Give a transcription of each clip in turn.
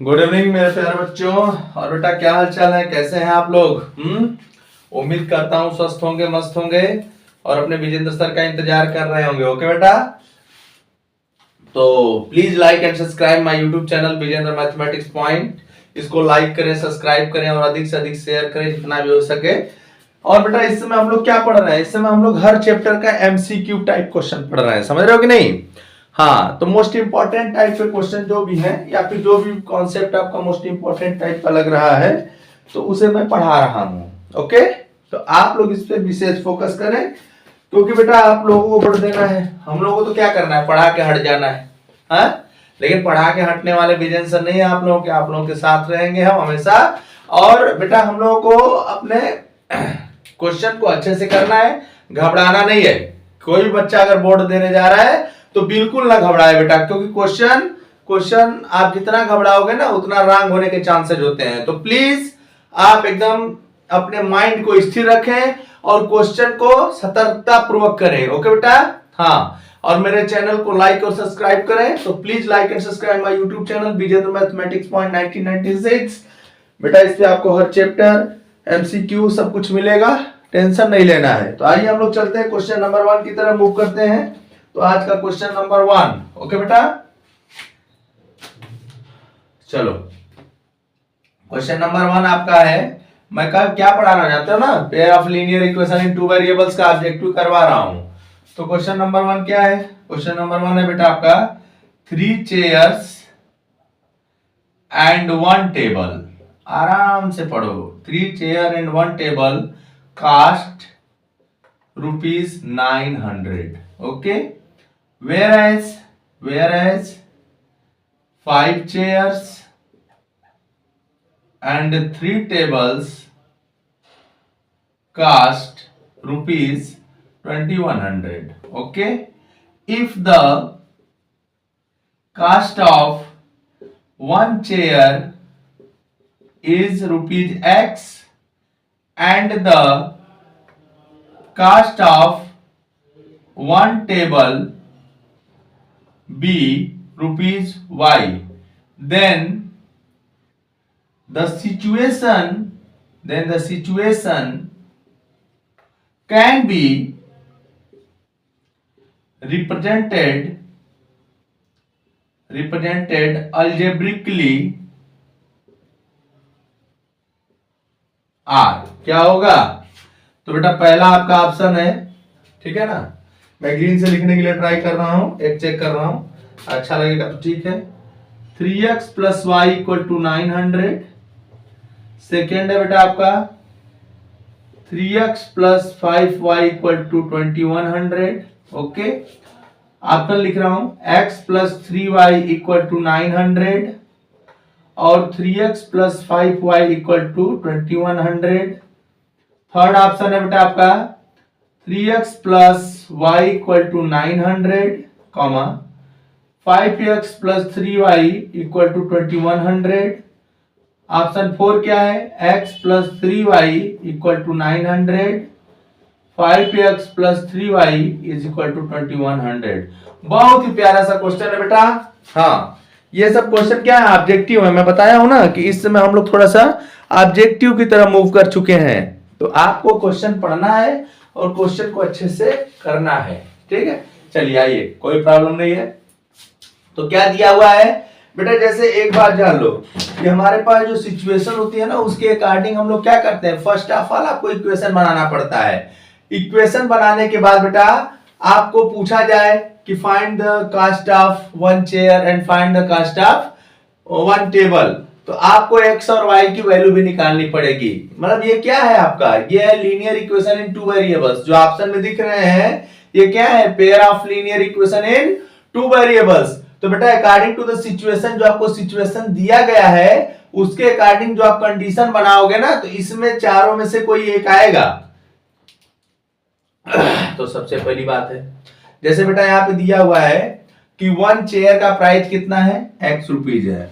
Good evening मेरे प्यारे बच्चों। और बेटा क्या हाल चाल है, कैसे हैं आप लोग? उम्मीद करता हूँ स्वस्थ होंगे, मस्त होंगे और अपने विजेंद्र सर का इंतजार कर रहे होंगे। ओके बेटा, तो please like and subscribe my YouTube channel Vijendra mathematics point. इसको लाइक करें, सब्सक्राइब करें और अधिक से अधिक शेयर करें जितना भी हो सके। और बेटा इस समय हम लोग क्या पढ़ रहे हैं? इस समय हम लोग हर चैप्टर का एमसीक्यू टाइप क्वेश्चन पढ़ रहे हैं, समझ रहे हो कि नहीं? हाँ, तो मोस्ट इंपॉर्टेंट टाइप के क्वेश्चन जो भी है या फिर जो भी कॉन्सेप्ट आपका मोस्ट इंपॉर्टेंट टाइप का लग रहा है तो उसे मैं पढ़ा रहा हूँ। ओके, तो आप लोग इस पे विशेष फोकस करें क्योंकि बेटा आप लोगों को पढ़ देना है, हम लोगों को तो क्या करना है, पढ़ा के हट जाना है। हाँ, लेकिन पढ़ा के हटने वाले विजन सर नहीं है आप लोगों के, आप लोगों के साथ रहेंगे हम हमेशा। और बेटा हम लोगों को अपने क्वेश्चन को अच्छे से करना है, घबराना नहीं है। कोई भी बच्चा अगर बोर्ड देने जा रहा है तो बिल्कुल ना घबराए बेटा, क्योंकि क्वेश्चन आप जितना घबराओगे ना उतना रॉन्ग होने के चांसेस होते हैं। तो प्लीज आप एकदम अपने माइंड को स्थिर रखें और क्वेश्चन को सतर्कता पूर्वक करें। ओके बेटा, हाँ, और मेरे चैनल को लाइक और सब्सक्राइब करें। तो please like and subscribe my YouTube channel Vijendra mathematics point 1996। बेटा इससे आपको हर चैप्टर एमसीक्यू सब कुछ मिलेगा, टेंशन नहीं लेना है। तो आइए हम लोग चलते हैं क्वेश्चन नंबर 1 की तरफ मूव करते हैं। तो आज का क्वेश्चन नंबर 1, ओके बेटा, चलो क्वेश्चन नंबर 1 आपका है। मैं क्या पढ़ाना चाहते हो ना, pair of linear equation in two variables का ऑब्जेक्टिव करवा रहा हूं। तो क्वेश्चन नंबर 1 क्या है? क्वेश्चन नंबर 1 है बेटा आपका 3 चेयर्स एंड 1 टेबल। आराम से पढ़ो। 3 chair and 1 table cost ₹900। Okay, whereas 5 chairs and 3 tables cost ₹2100. Okay, if the cost of 1 chair is ₹X and the cost of 1 table be ₹Y, then the situation can be represented algebraically R। क्या होगा? तो बेटा पहला आपका option है, ठीक है ना? मैं ग्रीन से लिखने के लिए ट्राई कर रहा हूं, एक चेक कर रहा हूं, अच्छा लगेगा तो ठीक है। 3x + y = 900। सेकेंड है बेटा आपका 3x + 5y = 2100। ओके, ऑप्शन लिख रहा हूं x + 3y = 900 और 3x + 5y = 2100। थर्ड ऑप्शन है बेटा आपका 3x + y = 900, 5x + 3y = 2100। Option 4 क्या है? x + 3y = 900, 5x + 3y = 2100। बहुत ही प्यारा सा क्वेश्चन है बेटा। हाँ, ये सब क्वेश्चन क्या है? ऑब्जेक्टिव है। मैं बताया हूं ना कि इस समय हम लोग थोड़ा सा ऑब्जेक्टिव की तरह मूव कर चुके हैं। तो आपको क्वेश्चन पढ़ना है और क्वेश्चन को अच्छे से करना है, ठीक है? चलिए आइए, कोई प्रॉब्लम नहीं है। तो क्या दिया हुआ है बेटा, जैसे एक बात जान लो कि हमारे पास जो सिचुएशन होती है ना उसके अकॉर्डिंग हम लोग क्या करते हैं, फर्स्ट ऑफ ऑल आपको इक्वेशन बनाना पड़ता है। इक्वेशन बनाने के बाद बेटा आपको पूछा जाए कि find the cost of 1 chair and find the cost of 1 table, तो आपको x और y की वैल्यू भी निकालनी पड़ेगी। मतलब ये क्या है आपका? ये है लीनियर इक्वेशन इन टू वेरिएबल्स। जो ऑप्शन में दिख रहे हैं ये क्या है? Pair of linear equation in two variables. तो बेटा अकॉर्डिंग टू द सिचुएशन, जो आपको सिचुएशन दिया गया है उसके अकॉर्डिंग जो आप कंडीशन बनाओगे ना तो इसमें चारों में से कोई एक आएगा। तो सबसे पहली बात है, जैसे बेटा यहाँ पे दिया हुआ है कि 1 चेयर का प्राइस कितना है? x रुपीज है।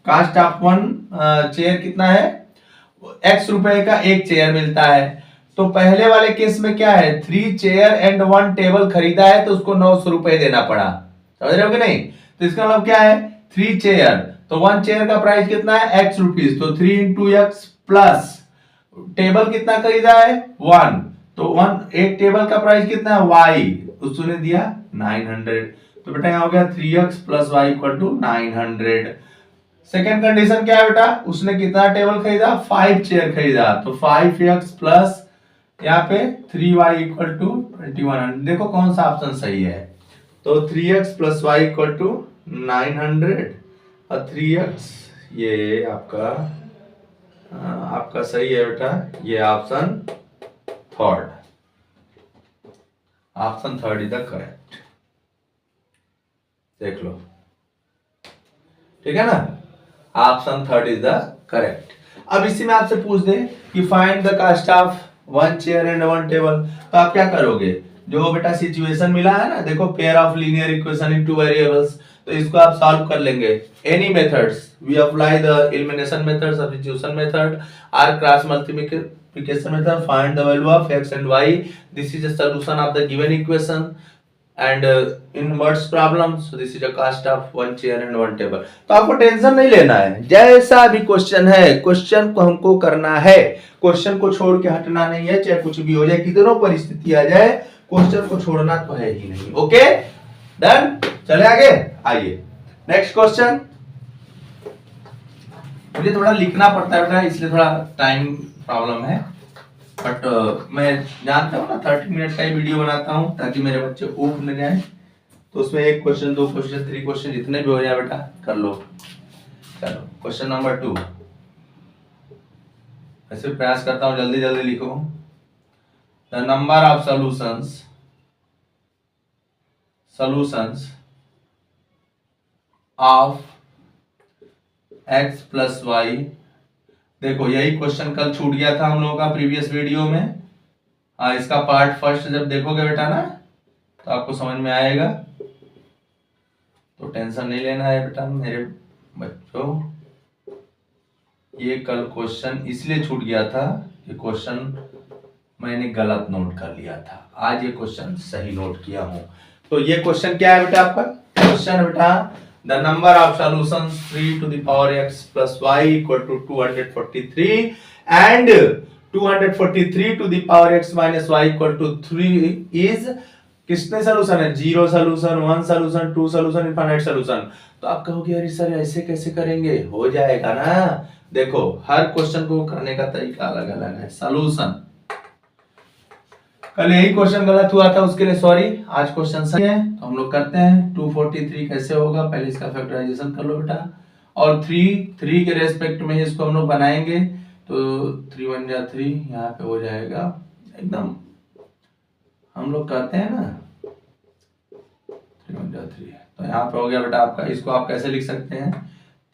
कास्ट ऑफ 1 चेयर कितना है? x रुपए का 1 चेयर मिलता है। तो पहले वाले केस में क्या है, 3 चेयर एंड 1 टेबल खरीदा है तो उसको 900 रुपए देना पड़ा। समझ रहे हो कि नहीं? तो इसका मतलब क्या है, 3 चेयर तो 1 चेयर का प्राइस कितना है x रुपीस, तो 3 इंटू एक्स प्लस टेबल कितना खरीदा है 1, तो 1 एक टेबल का प्राइस कितना है y, उसने दिया 900, तो बेटा यहाँ हो गया 3x plus y equal to 900। Second condition क्या है बेटा, उसने कितना टेबल खरीदा 5 चेयर खरीदा, तो 5x प्लस यहाँ पे 3y इक्वल टू 2100। देखो कौन सा ऑप्शन सही है, तो 3x plus y equal to 900 और 3x ये आपका सही है बेटा, ये option third, option third is the correct. देख लो, ठीक है ना, option third is the correct. अब इसी में आपसे पूछ दे कि find the cost of 1 chair and 1 table, तो आप क्या करोगे, जो बेटा सिचुएशन मिला है ना, देखो pair of linear equation in 2 variables, तो इसको आप सॉल्व कर लेंगे। Any methods we apply the elimination method, substitution method और cross multiplication method, find the value of x and y, this is the solution of the given equation and in words problem, so this is the cost of 1 chair and 1 table। तो आपको tension नहीं लेना है, जैसा भी question है question को हमको करना है, क्वेश्चन को छोड़ के हटना नहीं है, चाहे कुछ भी हो जाए, कितनों परिस्थिति आ जाए, क्वेश्चन को छोड़ना तो है ही नहीं। ओके डन, चले आगे, आइए नेक्स्ट क्वेश्चन। मुझे थोड़ा लिखना पड़ता है बेटा, इसलिए थोड़ा टाइम प्रॉब्लम है, बट मैं जानता हूँ ना 30 मिनट का ही वीडियो बनाता हूँ ताकि मेरे बच्चे ऊब न जाए, तो उसमें 1 क्वेश्चन 2 क्वेश्चन 3 क्वेश्चन जितने भी हो जाए बेटा कर लो। चलो क्वेश्चन नंबर 2, ऐसे प्रयास करता हूँ जल्दी जल्दी लिखो। The number of solutions of x plus y, देखो यही क्वेश्चन कल छूट गया था हम लोगों का प्रीवियस वीडियो में। इसका पार्ट फर्स्ट जब देखोगे बेटा ना तो आपको समझ में आएगा, तो टेंशन नहीं लेना है बेटा मेरे बच्चों। ये कल क्वेश्चन इसलिए छूट गया था कि क्वेश्चन मैंने गलत नोट कर लिया था, आज ये क्वेश्चन सही नोट किया हूं। तो ये क्वेश्चन क्या है बेटा, आपका क्वेश्चन बेटा the number of solutions 3 to the power x plus y equal to 243 and 243 to the power x minus y equal to 3 is कितने सोल्यूशन है, 0 solution, 1 solution, 2 solution, infinite solution. तो आप कहोगे अरे सर ऐसे कैसे करेंगे, हो जाएगा ना। देखो हर क्वेश्चन को करने का तरीका अलग अलग है। सोल्यूशन कल यही क्वेश्चन गलत हुआ था, उसके लिए सॉरी, आज क्वेश्चन सही है तो हम लोग करते हैं। 243 कैसे होगा, पहले इसका फैक्टराइजेशन कर लो बेटा, और 3 के रेस्पेक्ट में इसको हम लोग बनाएंगे, तो 3 1 जा 3, यहाँ पे हो जाएगा एकदम हम लोग करते हैं ना 3 1 जा 3, तो यहाँ पे हो गया बेटा आपका। इसको आप कैसे लिख सकते हैं,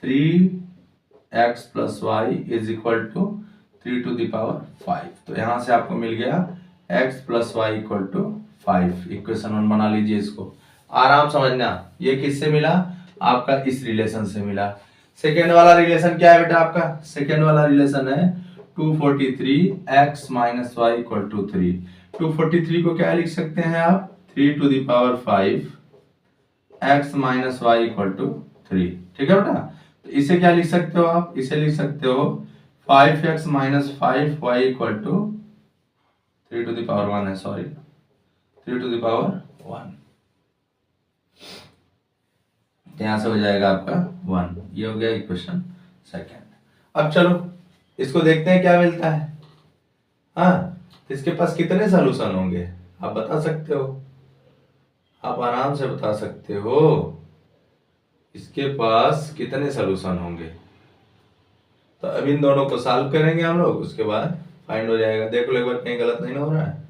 3x plus y is equal to 3 to the power 5, तो यहाँ से आपको मिल गया x plus y equal to 5। Equation 1 बना लीजिए, इसको आराम समझना। ये किससे मिला, आपका इस रिलेशन से मिला। सेकेंड वाला रिलेशन क्या है बेटा, आपका सेकेंड वाला रिलेशन है 243x minus y equal to 3। 243 को क्या लिख सकते हैं आप, 3 to the power 5 x minus y equal to 3, ठीक है बेटा। तो इसे क्या लिख सकते हो आप, इसे लिख सकते हो 5x minus 5y equal to 3 to the power 1 है, सॉरी 3 टू द पावर 1, यहां से हो जाएगा आपका 1। ये हो गया इक्वेशन सेकेंड। अब चलो इसको देखते हैं क्या मिलता है। हाँ, इसके पास कितने सॉल्यूशन होंगे आप बता सकते हो, आप आराम से बता सकते हो इसके पास कितने सॉल्यूशन होंगे। तो अब इन दोनों को सॉल्व करेंगे हम लोग, उसके बाद फाइंड हो जाएगा। देख लो एक बार कहीं गलत नहीं ना हो रहा है।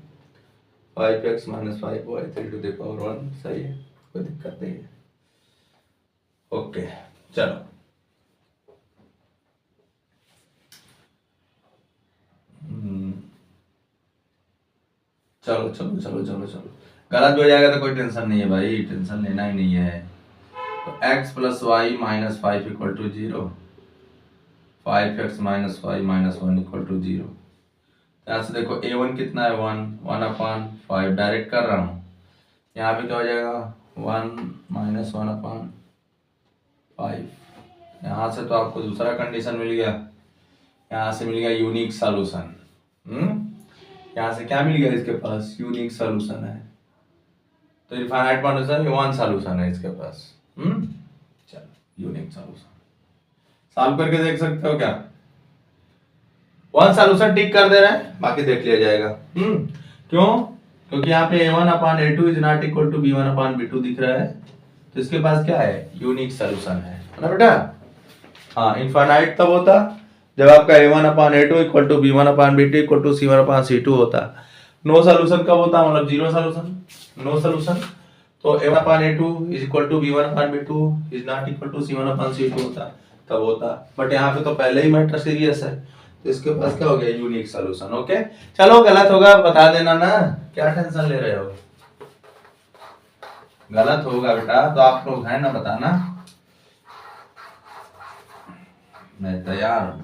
5x minus 5y 3 to the power 1 सही है, कोई दिक्कत नहीं है। ओके चलो चलो चलो चलो चलो चलो, गलत भी हो जाएगा तो कोई टेंशन नहीं है भाई, टेंशन लेना ही नहीं है। तो x plus y minus 5 equal to 0, 5x minus y minus 1 equal to 0। यहाँ से देखो a1 कितना है 1/5 डायरेक्ट कर रहा हूँ, यहाँ पे क्या हो जाएगा 1 माइनस 1/5, यहाँ से तो आपको दूसरा कंडीशन मिल गया, यहाँ से मिल गया यूनिक सॉल्यूशन। यहाँ से क्या मिल गया, इसके पास यूनिक सॉल्यूशन है, तो इनफाइनाइट क्वांटिटी वन सॉल्यूशन है इसके पास। चलो यूनिक सॉल्यूशन सॉल्व करके देख सकते हो क्या? वन सॉल्यूशन टिक कर दे रहे हैं, बाकी देख लिया जाएगा। क्यों? क्योंकि यहाँ पे a1/a2 is not equal to b1/b2 दिख रहा है, तो इसके पास क्या है, यूनिक सॉल्यूशन है ना बेटा। हाँ, इनफाइनाइट तब होता जब आपका a1/a2 equal to b1/b2 equal to c1/c2 होता। नो सॉल्यूशन कब होता, मतलब जीरो सॉल्यूशन, नो सॉल्यूशन। तो a1/a2 is equal to b1/b2 is not equal to c1/c2 होता, तब होता। बट यहाँ पे तो पहले ही मैटर सीरियस है, तो इसके पास क्या हो गया, यूनिक सॉल्यूशन। ओके, चलो गलत होगा बता देना ना, क्या टेंशन ले रहे हो, गलत होगा बेटा तो आप लोग है ना बताना, मैं तैयार हूं।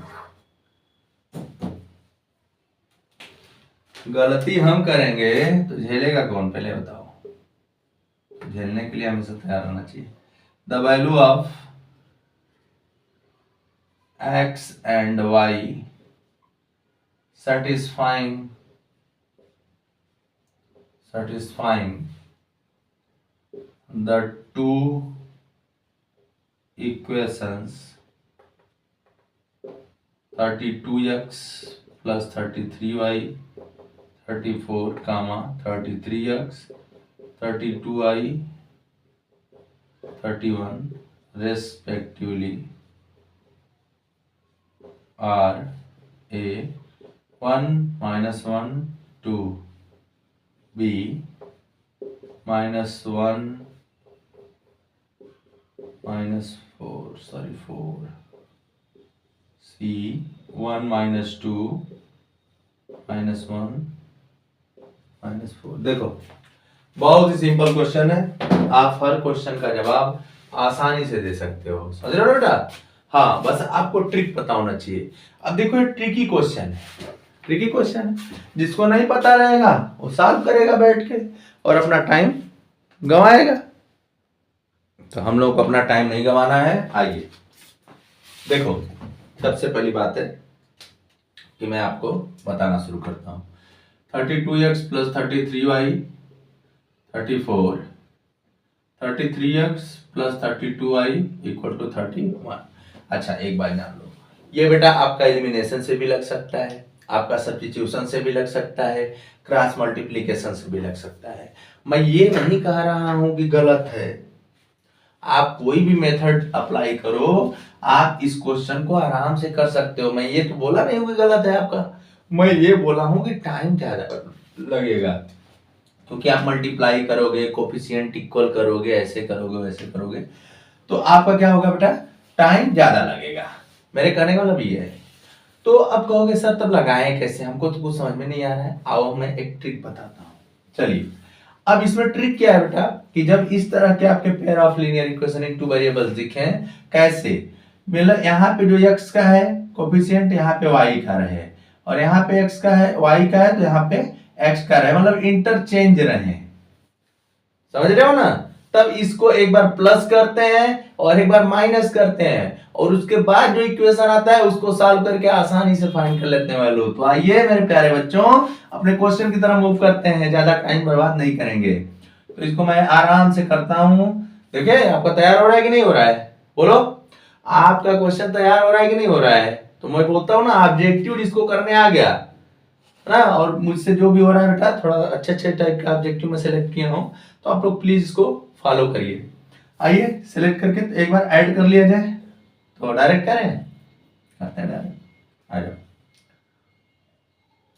गलती हम करेंगे तो झेलेगा कौन, पहले बताओ। झेलने के लिए हमेशा तैयार रहना चाहिए। The value of x and y satisfying the two equations 32x plus 33y 34 comma 33x 32y 31 respectively are a 1 minus 1 2 b minus 1 minus 4 c 1 minus 2 minus 1 minus 4। देखो बहुत ही सिंपल क्वेश्चन है, आप हर क्वेश्चन का जवाब आसानी से दे सकते हो, समझ रहे हो बेटा। हाँ, बस आपको ट्रिक पता होना चाहिए। अब देखो ये ट्रिकी क्वेश्चन है, जिसको नहीं पता रहेगा वो सॉल्व करेगा बैठ के और अपना टाइम गंवाएगा, तो हम लोग को अपना टाइम नहीं गंवाना है। आइए देखो, सबसे पहली बात है कि मैं आपको बताना शुरू करता हूँ। 32x plus 33y 34, 33x plus 32y equal to 31। अच्छा एक बात जान लो, ये बेटा आपका एलिमिनेशन से भी लग सकता है, आपका सब्स्टिट्यूशन से भी लग सकता है, क्रॉस मल्टीप्लिकेशन से भी लग सकता है। मैं ये नहीं कह रहा हूं कि गलत है, आप कोई भी मेथड अप्लाई करो, आप इस क्वेश्चन को आराम से कर सकते हो। मैं ये तो बोला नहीं हूं कि गलत है आपका, मैं ये बोला हूं कि टाइम ज्यादा लगेगा, क्योंकि आप मल्टीप्लाई करोगे, कोफिशिएंट इक्वल करोगे, ऐसे करोगे वैसे करोगे, तो आपका क्या होगा बेटा, टाइम ज्यादा लगेगा। मेरे कहने का मतलब ये है। तो अब कहोगे सर तब लगाएं कैसे, हमको तो कुछ समझ में नहीं आ रहा है। आओ मैं एक ट्रिक बताता हूँ। चलिए, अब इसमें ट्रिक क्या है बेटा, कि जब इस तरह के आपके pair of linear equation in two variables दिखे, कैसे, मतलब यहाँ पे जो x का है कोफिशिएंट, यहाँ पे y का रहे, और यहाँ पे x का है y का है, तो यहाँ पे x का रहे, मतलब इंटरचेंज रहे, समझ रहे हो ना। तब इसको एक बार प्लस करते हैं और एक बार माइनस करते हैं, और उसके बाद जो इक्वेशन आता है उसको सॉल्व करके आसानी से फाइंड कर लेते हैं वैल्यू। तो आइए मेरे प्यारे बच्चों अपने क्वेश्चन की तरफ मूव करते हैं, ज्यादा टाइम बर्बाद नहीं करेंगे। तो इसको मैं आराम से करता हूं। देखिए आपका तैयार हो रहा है कि नहीं हो रहा है, बोलो आपका क्वेश्चन तैयार हो रहा है कि नहीं हो रहा है। तो मैं बोलता हूँ ना, ऑब्जेक्टिव जिसको करने आ गया ना, और मुझसे जो भी हो रहा है बेटा, थोड़ा अच्छे टाइप का ऑब्जेक्टिव में सेलेक्ट किया हूं, तो आप लोग प्लीज इसको फॉलो करिए। आइए सेलेक्ट करके एक बार ऐड कर लिया जाए, तो डायरेक्ट करें, करते हैं डायरेक्ट, आ जाओ।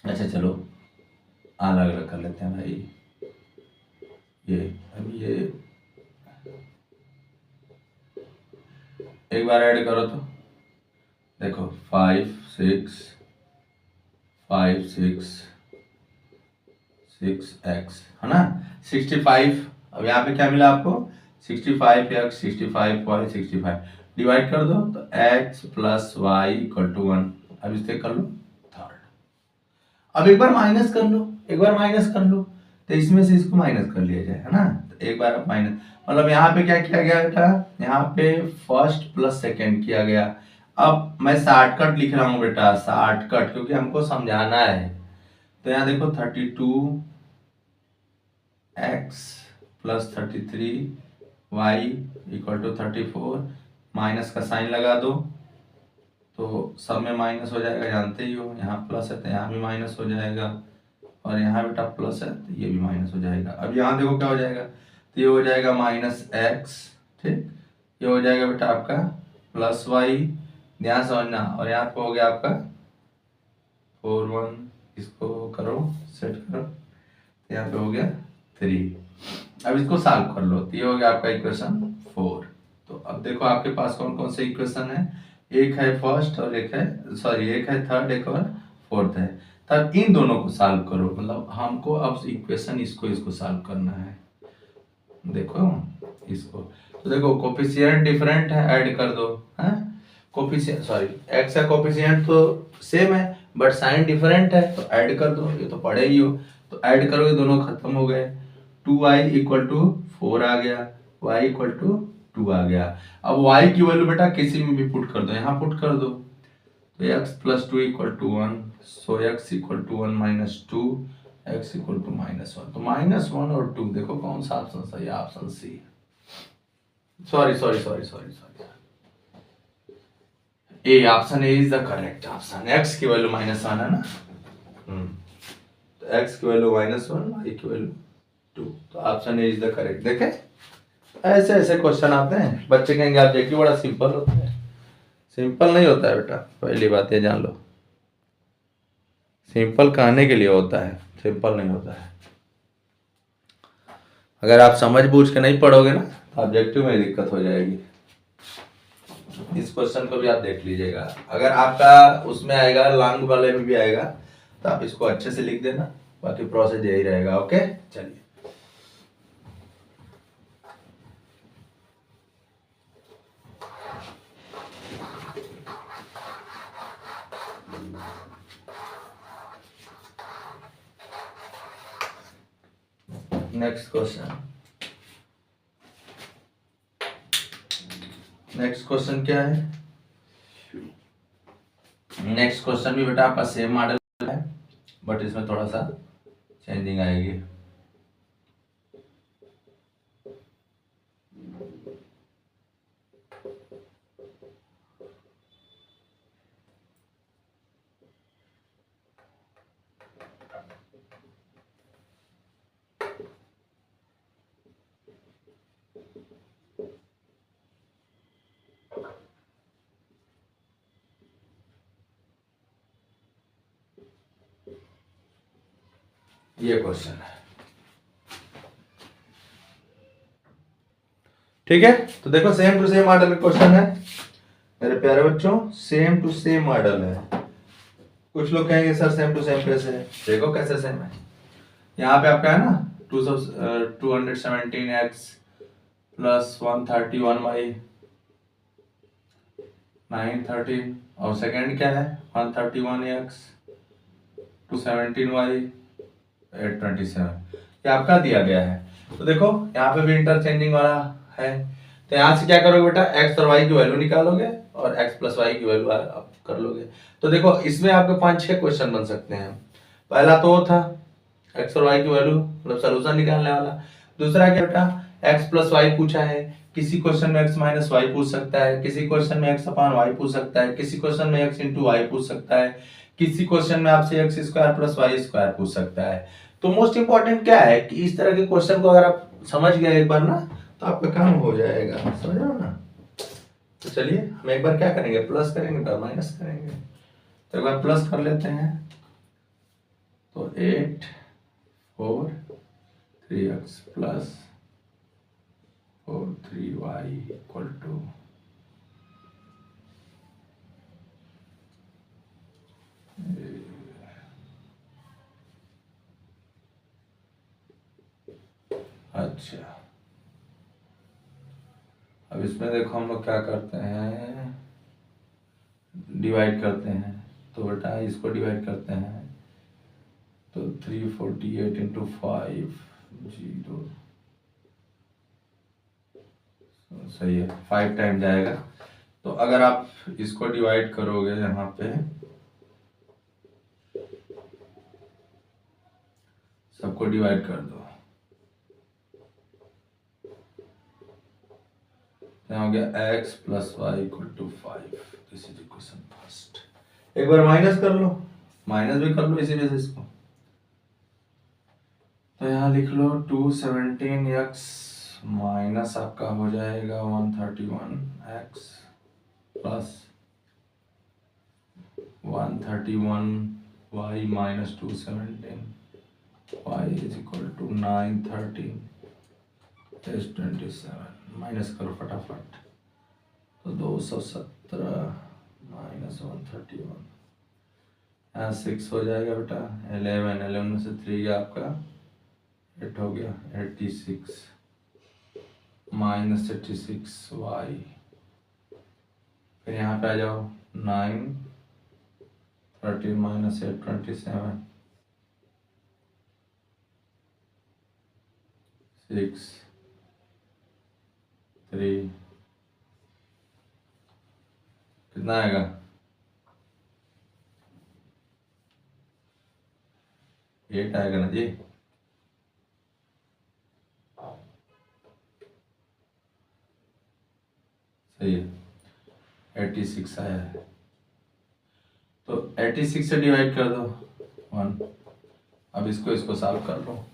अच्छा चलो अलग अलग कर लेते हैं भाई, ये अभी ये एक बार ऐड करो तो देखो 5 6 5 6 6x है ना, 65। अब यहाँ पे क्या मिला आपको, 65x 65y 65 डिवाइड कर दो तो x plus y equal to 1। अब इससे कर लो थर्ड। अब एक बार माइनस कर लो, तो इसमें से इसको माइनस कर लिया जाए, है ना। तो एक बार आप माइनस, मतलब यहाँ पे क्या किया गया बेटा, यहाँ पे फर्स्ट प्लस सेकेंड किया गया। अब मैं शॉर्टकट लिख रहा हूँ बेटा, शॉर्टकट, क्योंकि हमको समझाना है। तो यहाँ देखो 32x plus 33y equal to 34, minus का साइन लगा दो तो सब में माइनस हो जाएगा, जानते ही हो। यहाँ प्लस है तो यहाँ भी माइनस हो जाएगा, और यहाँ बेटा प्लस है तो ये भी माइनस हो जाएगा। अब यहाँ देखो क्या हो जाएगा, तो ये हो जाएगा माइनस एक्स, ठीक, ये हो जाएगा बेटा आपका प्लस वाई, ध्यान समझना। और यहाँ पे हो गया आपका 4 1, इसको करो सेट करो, तो यहाँ पे हो गया 3। अब इसको सॉल्व कर लो, तो ये हो गया आपका इक्वेशन 4। तो अब देखो आपके पास कौन कौन से इक्वेशन है, एक है फर्स्ट और एक है, सॉरी एक है थर्ड, एक और फोर्थ है। तब इन दोनों को सॉल्व करो, मतलब हमको अब इक्वेशन इसको सॉल्व करना है। देखो इसको, तो देखो कोफिशिएंट डिफरेंट है, ऐड कर दो, है कोफिशिएंट, सॉरी एक्स का कोफिशिएंट तो सेम है बट साइन डिफरेंट है, तो ऐड कर दो, ये तो पढ़े ही हो। तो ऐड करोगे दोनों खत्म हो गए, 2y इक्वल टू 4 आ गया, y इक्वल टू 2 आ गया। अब y की वैल्यू बेटा किसी में भी पुट कर दो, यहाँ पुट कर दो, तो x plus 2 equal to 1, so x equal to 1 minus 2, x equal to minus 1। तो माइनस 1 और 2, देखो कौन सा ऑप्शन सही है, option C. Sorry sorry sorry sorry sorry, A, option A is the correct option. x की वैल्यू माइनस 1 है ना, तो x की वैल्यू माइनस 1, y की वैल्यू 2, तो option A is the correct. देखे ऐसे ऐसे क्वेश्चन आते हैं, बच्चे कहेंगे ऑब्जेक्टिव बड़ा सिंपल होता है, सिंपल नहीं होता है बेटा, पहली बात ये जान लो, सिंपल कहने के लिए होता है, सिंपल नहीं होता है। अगर आप समझ बूझ के नहीं पढ़ोगे ना तो ऑब्जेक्टिव में दिक्कत हो जाएगी। इस क्वेश्चन को भी आप देख लीजिएगा, अगर आपका उसमें आएगा लॉन्ग वाले में भी आएगा तो आप इसको अच्छे से लिख देना, बाकी प्रोसेस यही रहेगा। ओके चलिए, नेक्स्ट क्वेश्चन। नेक्स्ट क्वेश्चन क्या है, नेक्स्ट क्वेश्चन भी बेटा आपका सेम मॉडल है बट इसमें थोड़ा सा चेंजिंग आएगी। ये क्वेश्चन है, ठीक है। तो देखो सेम टू सेम मॉडल का क्वेश्चन है मेरे प्यारे बच्चों, सेम टू सेम मॉडल है। कुछ लोग कहेंगे सर सेम टू सेम कैसे है, देखो कैसे सेम है। यहाँ पे आपका है ना 217x प्लस 131y 913, और सेकेंड क्या है 131x 217y 827, ये आपका दिया गया है। तो देखो यहाँ पे भी इंटरचेंजिंग वाला है, तो यहाँ से क्या करोगे बेटा, x और y की वैल्यू निकालोगे और x प्लस वाई की वैल्यू आप कर लोगे। तो देखो इसमें आपके 5-6 क्वेश्चन बन सकते हैं। पहला तो वो था x और y की वैल्यू, मतलब सोल्यूशन निकालने वाला। दूसरा क्या बेटा, x प्लस वाई पूछा है, किसी क्वेश्चन में x माइनस वाई पूछ सकता है, किसी क्वेश्चन में x अपान वाई पूछ सकता है, किसी क्वेश्चन में x इंटू वाई पूछ सकता है, किसी क्वेश्चन में आपसे x square plus y square पूछ सकता है। तो मोस्ट इंपॉर्टेंट क्या है कि इस तरह के क्वेश्चन को अगर आप समझ गए एक बार ना तो आपका काम हो जाएगा, समझ रहे हो ना। तो चलिए हम एक बार क्या करेंगे, प्लस करेंगे फिर माइनस करेंगे। तो एक बार प्लस कर लेते हैं, तो 8 4 3x plus 4 3y equal to अच्छा। अब इसमें देखो हम लोग क्या करते हैं, डिवाइड करते हैं। तो बेटा इसको डिवाइड करते हैं, तो 348 इंटू 5 0 सही है, 5 टाइम जाएगा। तो अगर आप इसको डिवाइड करोगे यहाँ पे, सबको डिवाइड कर दो, यहाँ हो गया x plus y equal to 5। This is equation first. एक बार माइनस कर लो, माइनस भी कर लो इसी वजह से इसको। तो यहाँ लिख लो 217x माइनस आपका हो जाएगा 131x plus 131y minus 217 y is equal to 913 is 27। माइनस करो फटाफट। तो 217 माइनस 131, यहाँ 6 हो जाएगा बेटा। 11 में से 3 गया आपका 8 हो गया। 86 माइनस 86y, फिर यहाँ पे आ जाओ 9 13 माइनस 8 27 6 3 कितना आएगा? 8 आएगा ना जी। सही है, 86 आया है। तो 86 से डिवाइड कर दो 1। अब इसको सॉल्व कर लो।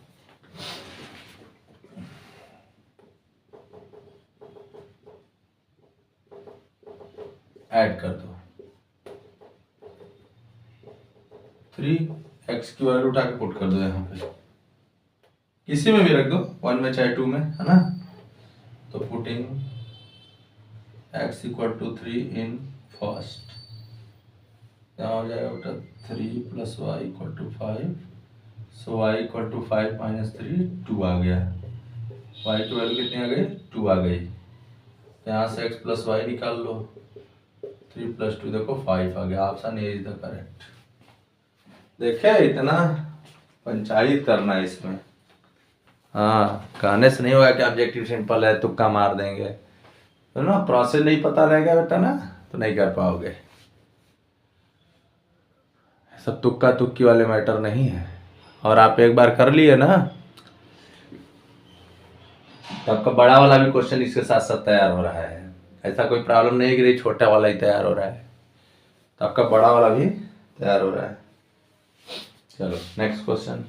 ऐड कर दो 3x की वैल्यू उठा के पुट कर दो यहाँ पे, किसी में भी रख दो, 1 में चाहे 2 में, है ना। तो putting x equal to 3 in first, यहाँ हो जाएगा बेटा 3 plus y equal to 5। So y equal to 5 minus 3 2 आ गया। y की वैल्यू कितनी आ गई? 2 आ गई। यहाँ से x प्लस वाई निकाल लो, 3 प्लस 2 देखो 5 आ गया। Option A is the correct. देखे, इतना पंचायत करना है इसमें। हाँ, कहने से नहीं होगा कि ऑब्जेक्टिव सिंपल है तुक्का मार देंगे, तो ना प्रोसेस नहीं पता रहेगा बेटा ना, तो नहीं कर पाओगे। सब तुक्का तुक्की वाले मैटर नहीं है। और आप एक बार कर लिए ना, तो आपका बड़ा वाला भी क्वेश्चन इसके साथ साथ तैयार हो रहा है। ऐसा कोई प्रॉब्लम नहीं है कि छोटा वाला ही तैयार हो रहा है, तो आपका बड़ा वाला भी तैयार हो रहा है। चलो नेक्स्ट क्वेश्चन।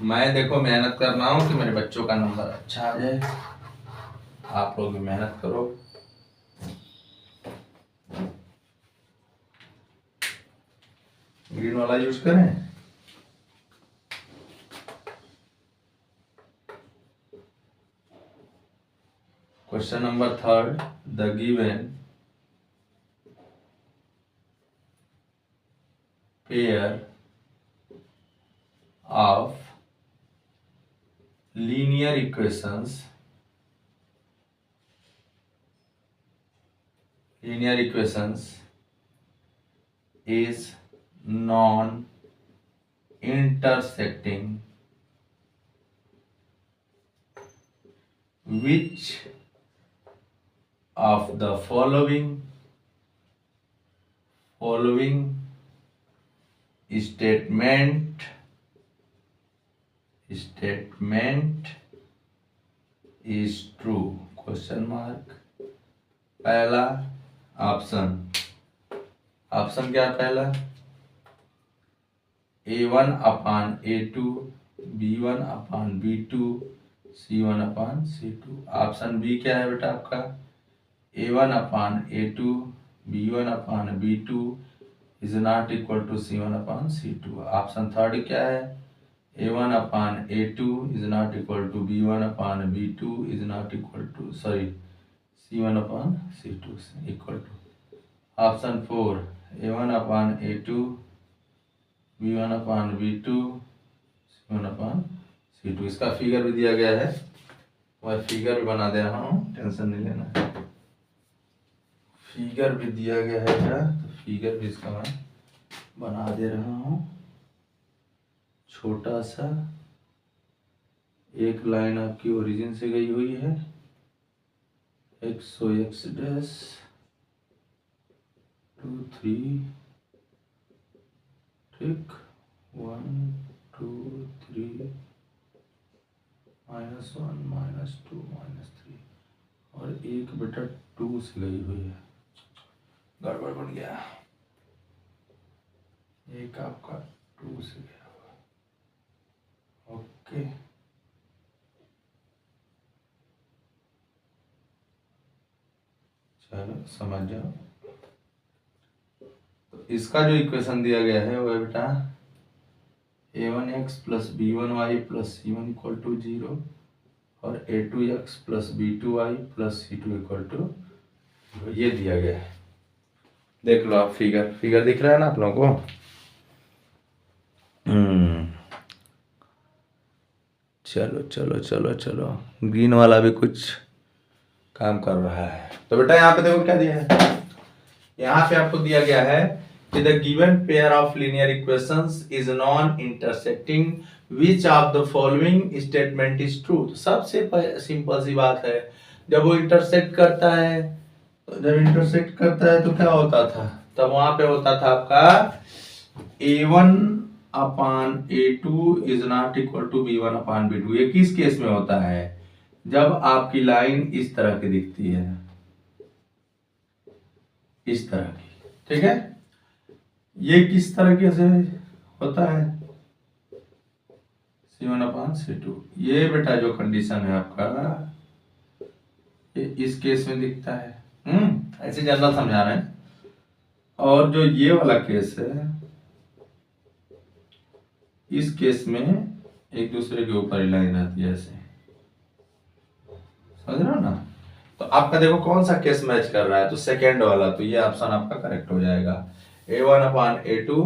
मैं देखो मेहनत कर रहा हूँ कि मेरे बच्चों का नंबर अच्छा आ जाए, आप लोग भी मेहनत करो। ग्रीन वाला यूज करें। Question number 3, the given pair of linear equations is non-intersecting. Which of the following statement is true? Question mark. पहला ऑप्शन क्या है? पहला A1 upon A2, B1 upon B2, C1 upon C2। Option B क्या है बेटा आपका? A1 upon A2, B1 upon B2 is not equal to C1 upon C2। Option third क्या है? A1 upon A2 is not equal to B1 upon B2 is not equal to C1 upon C2 equal to. Option 4 A1 upon A2, B1 upon B2, C1 upon C2। इसका figure भी दिया गया है, मैं figure भी बना दे रहा हूँ, टेंशन नहीं लेना है। फिगर भी दिया गया है क्या? तो फिगर भी इसका मैं बना दे रहा हूँ छोटा सा। एक लाइन आपकी ओरिजिन से गई हुई है, एक्स डैश 2 3, ठीक, 1 2 3 -1 -2 -3, और एक बेटा 2 से गई हुई है, गड़बड़ बन गया। एक आपका 2 से गया हुआ, ओके। चलो समझ जाओ। तो इसका जो इक्वेशन दिया गया है वो है बेटा a1x plus b1y plus c1 equal to 0 और a2x plus b2y plus c2 equal to, ये दिया गया है। देख लो आप, फिगर दिख रहा है ना आप लोगों को? चलो चलो चलो चलो, ग्रीन वाला भी कुछ काम कर रहा है। तो बेटा यहाँ पे देखो क्या दिया है, यहाँ पे आपको दिया गया है कि the given pair of linear equations is non intersecting, which of the following statement is true. सबसे सिंपल सी बात है, जब वो इंटरसेक्ट करता है, तो जब इंटरसेक्ट करता है तो क्या होता था, तब वहां पे होता था आपका a1 upon a2 is not equal to b1 upon b2। ये किस केस में होता है, जब आपकी लाइन इस तरह की दिखती है, इस तरह की, ठीक है। ये किस तरह से होता है, c1 अपान c2। ये बेटा जो कंडीशन है आपका, ये इस केस में दिखता है। ऐसे जनरल समझा रहे हैं। और जो ये वाला केस है, इस केस में एक दूसरे के ऊपर लाइन आती है ऐसे, समझ रहे हो ना? तो आपका देखो कौन सा केस मैच कर रहा है, तो सेकेंड वाला, तो ये ऑप्शन आपका करेक्ट हो जाएगा। a1 upon a2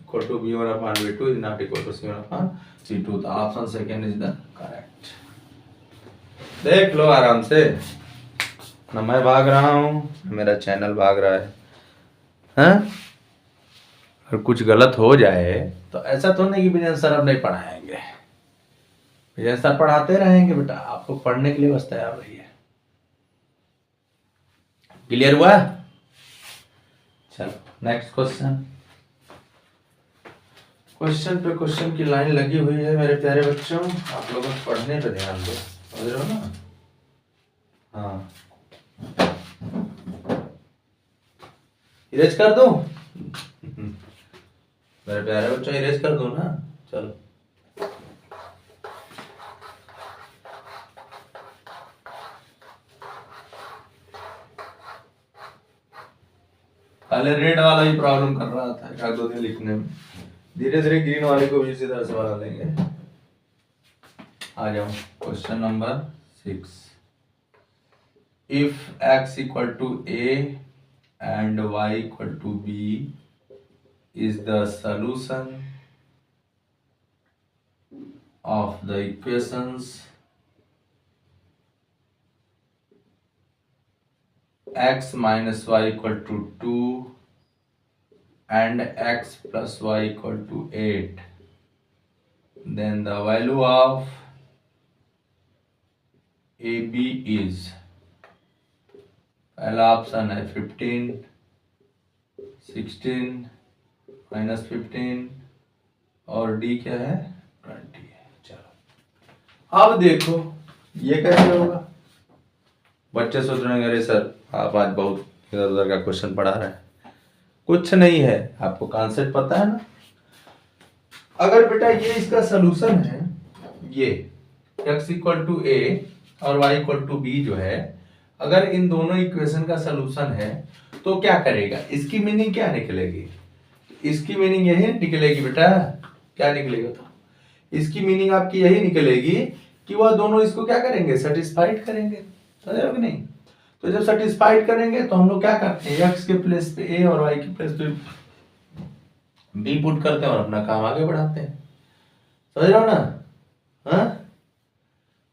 equal to b1 upon b2 is not equal to c1 upon c2। तो option second is the correct. देख लो आराम से, ना मैं भाग रहा हूँ, मेरा चैनल भाग रहा है। हाँ, अगर कुछ गलत हो जाए तो ऐसा तो नहीं कि विजय सर अब नहीं पढ़ाएंगे, विजय सर पढ़ाते रहेंगे बेटा, आपको पढ़ने के लिए बस तैयार रहिए। क्लियर हुआ? चलो नेक्स्ट क्वेश्चन। क्वेश्चन पे क्वेश्चन की लाइन लगी हुई है मेरे प्यारे बच्चों, आप लोगों को पढ़ने पे ध्यान दो, समझ रहे हो ना? हाँ, इरेज कर दूं मेरे प्यारे बच्चों, इरेज कर दूं ना? चलो पहले रेड वाला ही प्रॉब्लम कर रहा था एक दो दिन लिखने में, धीरे धीरे ग्रीन वाले को भी इसी तरह से बना लेंगे। आ जाओ question number 6। If x equal to a and y equal to b is the solution of the equations x minus y equal to 2 and x plus y equal to 8, then the value of AB is, पहला option है 15, 16, -15 और D क्या है 20 है। चलो अब देखो ये कैसे होगा। बच्चे सोच रहे हैं अरे सर आप आज बहुत इधर उधर का क्वेश्चन पढ़ा रहे हैं, कुछ नहीं है, आपको कॉन्सेप्ट पता है ना। अगर बेटा ये इसका सलूशन है, ये x इक्वल टू ए और y इक्वल टू बी जो है, अगर इन दोनों इक्वेशन का सलूशन है तो क्या करेगा, इसकी मीनिंग क्या निकलेगी, इसकी मीनिंग यही निकलेगी बेटा, क्या निकलेगा, तो इसकी मीनिंग आपकी यही निकलेगी कि वह दोनों इसको क्या करेंगे, सेटिस्फाइड करेंगे, समझ रहे हो कि नहीं? तो जब सेटिस्फाइड करेंगे तो हम लोग क्या करते हैं, x के प्लेस पे a और y के प्लेस पे b पुट करते हैं और अपना काम आगे बढ़ाते हैं, समझ रहे हो ना? हाँ,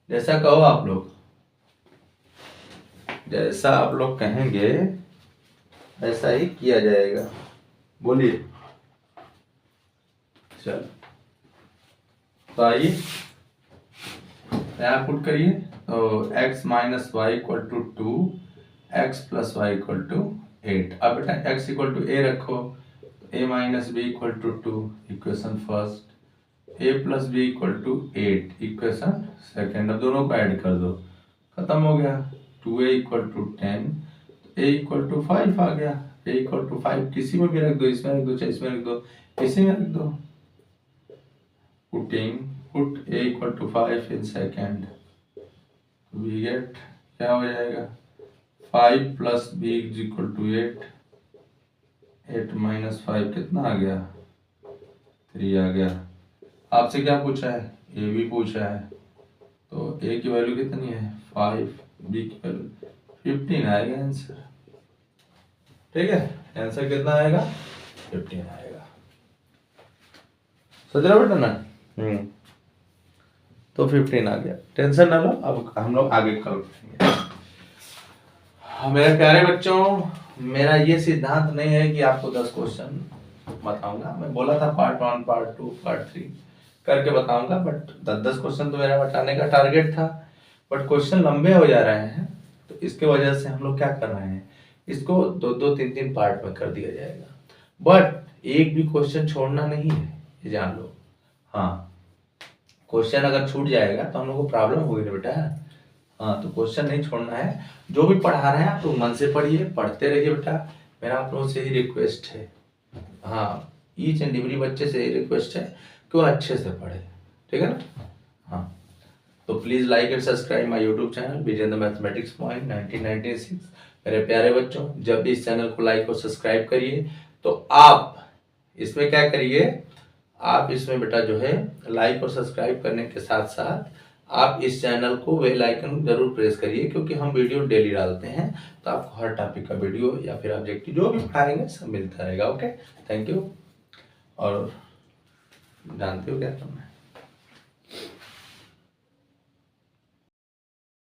जैसा कहो आप लोग, जैसा आप लोग कहेंगे ऐसा ही किया जाएगा। बोलिए। चलो तो आइए यहाँ पुट करिए। तो x minus y equal to 2, x plus y equal to 8। अब बेटा x इक्वल टू a रखो, a minus b equal to 2 equation first, a plus b equal to 8 equation second. अब दोनों को ऐड कर दो, खत्म हो गया। 2a equal to 10, a equal to 5 आ गया। a इक्वल टू 5 किसी में भी रख दो, इसमें रख दो चाहे इसमें रख दो, इसी में रख दो। put a equal to 5 in second, we get क्या हो जाएगा 5 plus b is equal to 8, 8 minus 5 कितना आ गया 3 आ गया। आपसे क्या पूछा है, a भी पूछा है, तो a की वैल्यू कितनी है 5, b की वैल्यू 15 आएगा आंसर। ठीक है, आंसर कितना आएगा 15 आएगा। सोच रहे बेटा ना। तो 15 आ गया, टेंशन ना लो, अब हम लोग आगे कल करेंगे। मेरे प्यारे बच्चों, मेरा ये सिद्धांत नहीं है कि आपको 10 क्वेश्चन बताऊंगा। मैं बोला था पार्ट 1, पार्ट 2, पार्ट 3 करके बताऊंगा, बट 10 क्वेश्चन तो मेरा बताने का टारगेट था, बट क्वेश्चन लंबे हो जा रहे हैं, तो इसके वजह से हम लोग क्या कर रहे हैं, इसको 2-2, 3-3 पार्ट में कर दिया जाएगा। बट एक भी क्वेश्चन छोड़ना नहीं है, ये जान लो। हाँ, क्वेश्चन अगर छूट जाएगा तो हम लोग को प्रॉब्लम होगी ना बेटा। हाँ, तो क्वेश्चन नहीं छोड़ना है। जो भी पढ़ा रहे हैं आप लोग मन से पढ़िए, पढ़ते रहिए बेटा, मेरा आप लोगों से ही रिक्वेस्ट है। हाँ, ईच एंड एवरी बच्चे से ही रिक्वेस्ट है कि वो अच्छे से पढ़े, ठीक है ना। हाँ, तो please like and subscribe my YouTube channel Vijendra mathematics point 1996। मेरे प्यारे बच्चों, जब भी इस चैनल को लाइक और सब्सक्राइब करिए तो आप इसमें क्या करिए, आप इसमें बेटा जो है लाइक और सब्सक्राइब करने के साथ साथ आप इस चैनल को बेल आइकन जरूर प्रेस करिए, क्योंकि हम वीडियो डेली डालते हैं, तो आपको हर टॉपिक का वीडियो या फिर ऑब्जेक्टिव जो भी पढ़ाएंगे सब मिलता रहेगा। Okay, thank you. और जानते हो क्या करना है।